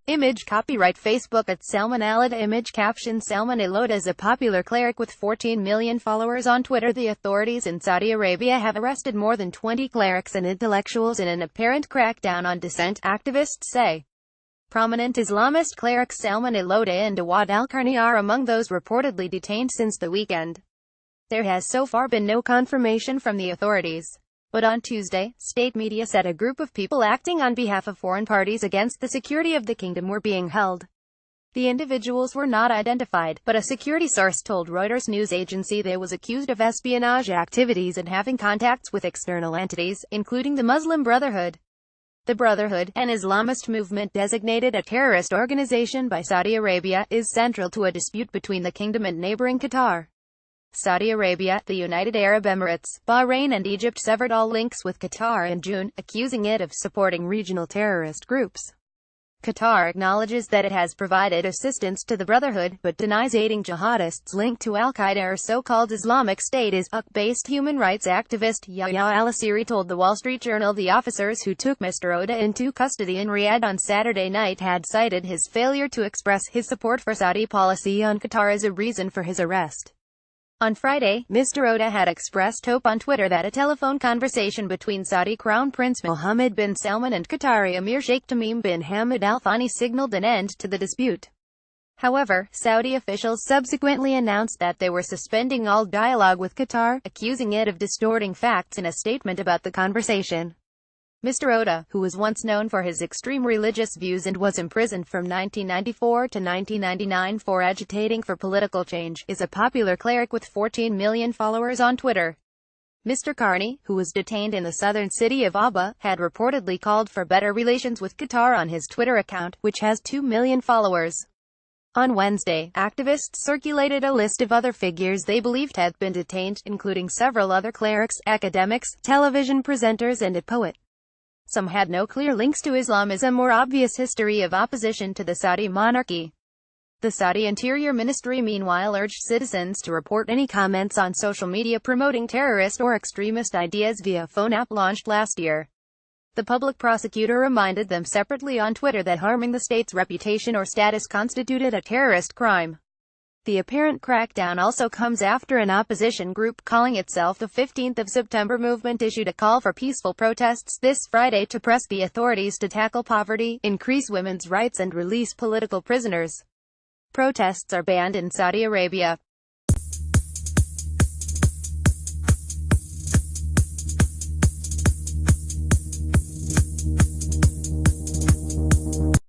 Image copyright Facebook at Salman Alad. Image caption Salman Alad is a popular cleric with 14 million followers on Twitter. The authorities in Saudi Arabia have arrested more than 20 clerics and intellectuals in an apparent crackdown on dissent, activists say. Prominent Islamist clerics Salman Alad and Awad al-Qarni are among those reportedly detained since the weekend. There has so far been no confirmation from the authorities. But on Tuesday, state media said a group of people acting on behalf of foreign parties against the security of the kingdom were being held. The individuals were not identified, but a security source told Reuters news agency they was accused of espionage activities and having contacts with external entities, including the Muslim Brotherhood. The Brotherhood, an Islamist movement designated a terrorist organization by Saudi Arabia, is central to a dispute between the kingdom and neighboring Qatar. Saudi Arabia, the United Arab Emirates, Bahrain and Egypt severed all links with Qatar in June, accusing it of supporting regional terrorist groups. Qatar acknowledges that it has provided assistance to the Brotherhood, but denies aiding jihadists linked to al-Qaeda or so-called Islamic State. Iraq-based human rights activist Yahya al-Asiri told the Wall Street Journal the officers who took Mr. Oda into custody in Riyadh on Saturday night had cited his failure to express his support for Saudi policy on Qatar as a reason for his arrest. On Friday, Mr. Oda had expressed hope on Twitter that a telephone conversation between Saudi Crown Prince Mohammed bin Salman and Qatari Emir Sheikh Tamim bin Hamad Al Thani signaled an end to the dispute. However, Saudi officials subsequently announced that they were suspending all dialogue with Qatar, accusing it of distorting facts in a statement about the conversation. Mr. Oda, who was once known for his extreme religious views and was imprisoned from 1994 to 1999 for agitating for political change, is a popular cleric with 14 million followers on Twitter. Mr. Qarni, who was detained in the southern city of Aba, had reportedly called for better relations with Qatar on his Twitter account, which has 2 million followers. On Wednesday, activists circulated a list of other figures they believed had been detained, including several other clerics, academics, television presenters and a poet. Some had no clear links to Islamism or obvious history of opposition to the Saudi monarchy. The Saudi Interior Ministry meanwhile urged citizens to report any comments on social media promoting terrorist or extremist ideas via a phone app launched last year. The public prosecutor reminded them separately on Twitter that harming the state's reputation or status constituted a terrorist crime. The apparent crackdown also comes after an opposition group calling itself the 15th of September movement issued a call for peaceful protests this Friday to press the authorities to tackle poverty, increase women's rights and release political prisoners. Protests are banned in Saudi Arabia.